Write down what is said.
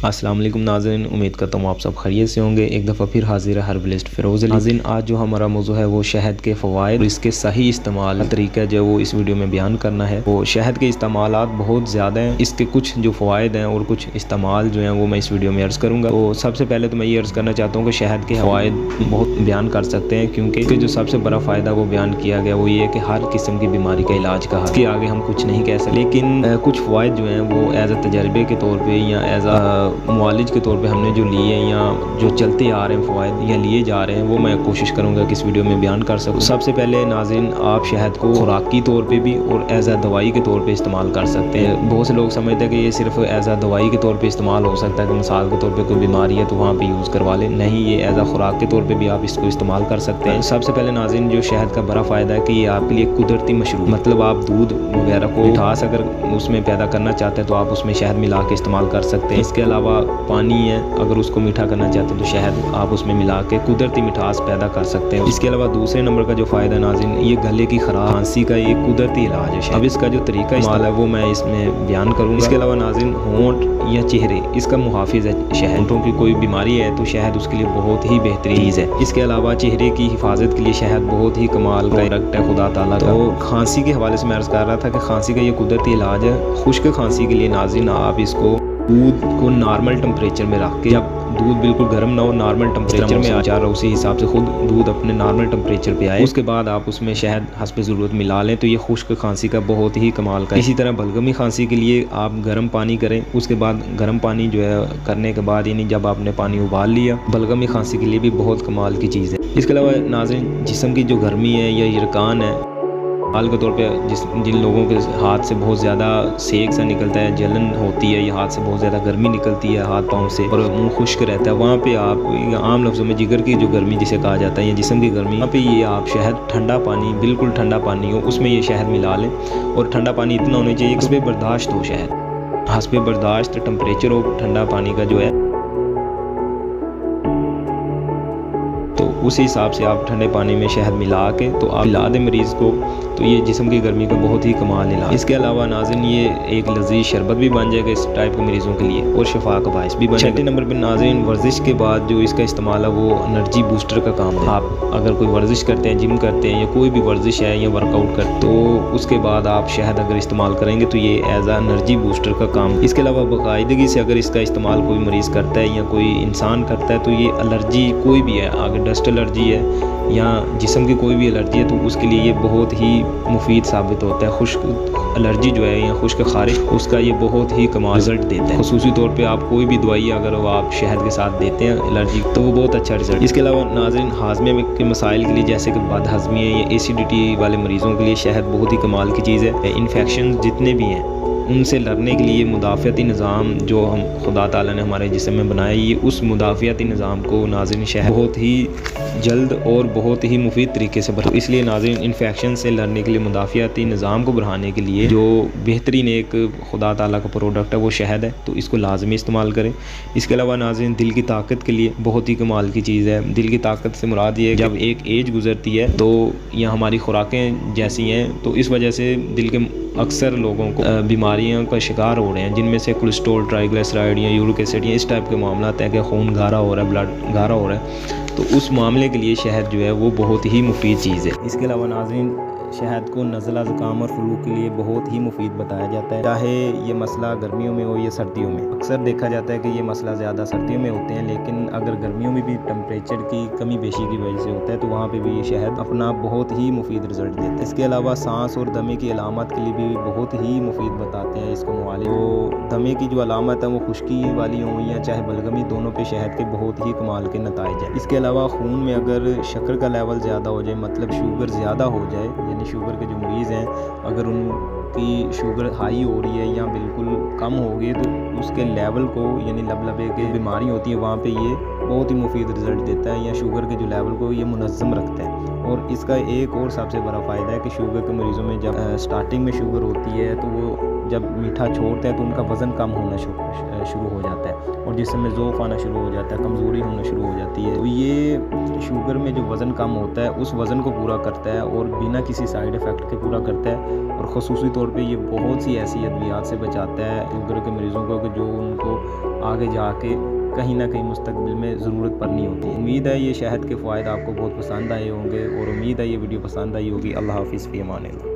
अस्सलाम वालेकुम नाज़रीन, उम्मीद करता हूँ आप सब खैरियत से होंगे। एक दफ़ा फिर हाजिर है हर्बलिस्ट फ़िरोज़ अली। नाज़रीन, आज जो हमारा मौजू है वो शहद के फ़वाइद और इसके सही इस्तेमाल का तरीका जो वो इस वीडियो में बयान करना है। वो शहद के इस्तेमालात बहुत ज़्यादा हैं, इसके कुछ जो फ़वाइद हैं और कुछ इस्तेमाल जो हैं वो मैं इस वीडियो में अर्ज़ करूँगा। तो सबसे पहले तो मैं ये अर्ज़ करना चाहता हूँ कि शहद के फ़वाइद बहुत बयान कर सकते हैं, क्योंकि इसके जो सबसे बड़ा फ़ायदा वो बयान किया गया वो ये है कि हर किस्म की बीमारी का इलाज कहा। इसके आगे हम कुछ नहीं कह सकते, लेकिन कुछ फ़वाइद जो हैं वो एज़ अ तजर्बे के तौर पर या एज़ अ मुआलिज के तौर पे हमने जो लिए हैं या जो चलते आ रहे हैं फ़वाइद या लिए जा रहे हैं वो मैं कोशिश करूँगा कि इस वीडियो में बयान कर सकूँ। सबसे पहले नाज़रीन, आप शहद को खुराकी तौर पे भी और एज़ अ दवाई के तौर पे इस्तेमाल कर सकते हैं। बहुत से लोग समझते हैं कि ये सिर्फ एज़ अ दवाई के तौर पे इस्तेमाल हो सकता है, कि मिसाल के तौर पे कोई बीमारी है तो वहाँ पे यूज़ करवा लें। नहीं, ये एज़ अ खुराक के तौर पर भी आप इसको इस्तेमाल कर सकते हैं। सबसे पहले नाज़रीन, जो शहद का बड़ा फ़ायदा है कि ये आपके लिए कुदरती मशरूब, मतलब आप दूध वगैरह को मिठास अगर उसमें पैदा करना चाहते हैं तो आप उसमें शहद मिला के इस्तेमाल कर सकते हैं। इसके अलावा पानी है, अगर उसको मीठा करना चाहते हैं तो शहद आप उसमें मिला के कुदरती मिठास पैदा कर सकते हैं। इसके अलावा दूसरे नंबर का जो फ़ायदा नाज़रीन, ये गले की खराश खांसी का ये कुदरती इलाज है। अब इसका जो तरीका इस्तेमाल है वो मैं इसमें बयान करूँगा। इसके अलावा नाज़रीन, होंठ या चेहरे, इसका मुहाफिज है शहद। होंठों की कोई बीमारी है तो शहद उसके लिए बहुत ही बेहतरीन चीज़ है। इसके अलावा चेहरे की हिफाजत के लिए शहद बहुत ही कमाल का प्रोडक्ट है खुदा ताला का। तो खांसी के हवाले से मैं अर्ज़ कर रहा था कि खांसी का ये कुदरती इलाज है। खुश्क खांसी के लिए नाज़रीन, आप इसको दूध को नॉर्मल टेम्परेचर में रख के, जब दूध बिल्कुल गर्म ना हो, नॉर्मल टेम्परेचर में आ जा रहा, उसी हिसाब से खुद दूध अपने नॉर्मल टेम्परेचर पे आए, उसके बाद आप उसमें शहद हस्ब ज़रूरत मिला लें तो ये खुश्क खांसी का बहुत ही कमाल का है। इसी तरह बलगमी खांसी के लिए आप गर्म पानी करें, उसके बाद गर्म पानी जो है करने के बाद, यानी जब आपने पानी उबाल लिया, बलगमी खांसी के लिए भी बहुत कमाल की चीज़ है। इसके अलावा नाज़रीन, जिस्म की जो गर्मी है या यरकान है, हाल के तौर पे जिन लोगों के हाथ से बहुत ज़्यादा सेक सा निकलता है, जलन होती है या हाथ से बहुत ज़्यादा गर्मी निकलती है हाथ पाँव से और मुंह खुश्क रहता है, वहाँ पे आप आम लफ्ज़ों में जिगर की जो गर्मी जिसे कहा जाता है या जिस्म की गर्मी, वहाँ पे ये आप शहद, ठंडा पानी, बिल्कुल ठंडा पानी हो, उसमें ये शहद मिला लें। और ठंडा पानी इतना होना चाहिए कि हस्बे बर्दाश्त हो, शहद हस्बे बर्दाश्त टेम्परेचर हो ठंडा पानी का जो है, तो उसी हिसाब से आप ठंडे पानी में शहद मिला के तो आप पिला दें मरीज़ को, तो ये जिस्म की गर्मी का बहुत ही कमाल इलाज। इसके अलावा नाज़रीन, ये एक लजीज शरबत भी बन जाएगा इस टाइप के मरीज़ों के लिए और शिफा का बाइस भी बन जाएगा। छठे नंबर पर नाज़रीन, वर्जिश के बाद जो इसका इस्तेमाल है वो एनर्जी बूस्टर का काम है। आप अगर कोई वर्जिश करते हैं, जिम करते हैं या कोई भी वर्जिश है या वर्कआउट करते, तो उसके बाद आप शहद अगर इस्तेमाल करेंगे तो ये एज आ एनर्जी बूस्टर का काम। इसके अलावा बाकायदगी से अगर इसका इस्तेमाल कोई मरीज़ करता है या कोई इंसान करता है तो ये एलर्जी कोई भी है, अगर डस्ट एलर्जी है या जिस्म की कोई भी एलर्जी है तो उसके लिए ये बहुत ही मुफीद साबित होता है। खुश्क एलर्जी जो है या खुश्क खारिश, उसका ये बहुत ही कमाल रिजल्ट देता है। खुसूसी तौर पे आप कोई भी दवाई अगर वो आप शहद के साथ देते हैं एलर्जी, तो वो बहुत अच्छा रिजल्ट। इसके अलावा नाज़रीन, हाजमे के मसाइल के लिए जैसे कि बदहज़मी है या एसिडिटी वाले मरीज़ों के लिए शहद बहुत ही कमाल की चीज़ है। इन्फेक्शन जितने भी हैं उनसे लड़ने के लिए मुदाफ़ियाती निज़ाम जो हम खुदा ताला ने हमारे जिस्म में बनाया, ये उस मुदाफ़ियाती निज़ाम को नाज़रीन शहद बहुत ही जल्द और बहुत ही मुफीद तरीके से बढ़ा। इसलिए नाज़रीन, इन्फेक्शन से लड़ने के लिए, मुदाफ़ियाती निज़ाम को बढ़ाने के लिए जो बेहतरीन एक खुदा ताला का प्रोडक्ट है वो शहद है, तो इसको लाजमी इस्तेमाल करें। इसके अलावा नाज़रीन, दिल की ताकत के लिए बहुत ही कमाल की चीज़ है। दिल की ताकत से मुराद ये, जब एक एज गुजरती है तो या हमारी खुराकें जैसी हैं तो इस वजह से दिल के अक्सर लोगों को बीमारियों का शिकार हो रहे हैं, जिनमें से कोलेस्ट्रॉल, ट्राइग्लिसराइड या यूरिक एसिड या इस टाइप के मामला हैं कि खून गाढ़ा हो रहा है, ब्लड गाढ़ा हो रहा है, तो उस मामले के लिए शहद जो है वो बहुत ही मुफीद चीज़ है। इसके अलावा नाज़रीन, शहद को नज़ला, ज़ुकाम और फ्लू के लिए बहुत ही मुफीद बताया जाता है, चाहे ये मसला गर्मियों में हो या सर्दियों में। अक्सर देखा जाता है कि ये मसला ज़्यादा सर्दियों में होते हैं, लेकिन अगर गर्मियों में भी टेम्परेचर की कमी बेशी की वजह से होता है तो वहाँ पे भी ये शहद अपना बहुत ही मुफीद रिजल्ट देता है। इसके अलावा सांस और दमे की अलामत के लिए भी बहुत ही मुफीद बताते हैं इसको मुआलिज। तो दमे की जो अलामत है वो खुश्की वाली हो या चाहे बलगमी, दोनों पे शहद के बहुत ही कमाल के नताइज हैं। इसके अलावा खून में अगर शक्कर का लेवल ज़्यादा हो जाए, मतलब शुगर ज़्यादा हो जाए, यानी शुगर के जो मरीज़ हैं अगर उनकी शुगर हाई हो रही है या बिल्कुल कम हो गई तो उसके लेवल को, यानी लबलबे की बीमारी होती है, वहाँ पे ये बहुत ही मुफीद रिज़ल्ट देता है, या शुगर के जो लेवल को ये मुनज़्ज़म रखता है। और इसका एक और सबसे बड़ा फ़ायदा है कि शुगर के मरीज़ों में जब स्टार्टिंग में शुगर होती है तो वो जब मीठा छोड़ते हैं तो उनका वज़न कम होना शुरू हो जाता है, और जिससे में ज़ोफ़ आना शुरू हो जाता है, कमज़ोरी होना शुरू हो जाती है। तो ये शुगर में जो वज़न कम होता है उस वज़न को पूरा करता है और बिना किसी साइड इफ़ेक्ट के पूरा करता है। और ख़ुसूसी तौर पे ये बहुत सी ऐसी अद्वियात से बचाता है शुगर के मरीज़ों को कि जो उनको आगे जाके कहीं ना कहीं मुस्तकबिल में ज़रूरत पड़नी होती है। उम्मीद है ये शहद के फ़वाइद आपको बहुत पसंद आए होंगे, और उम्मीद है ये वीडियो पसंद आई होगी। अल्लाह हाफ़िज़, फ़ी अमान अल्लाह।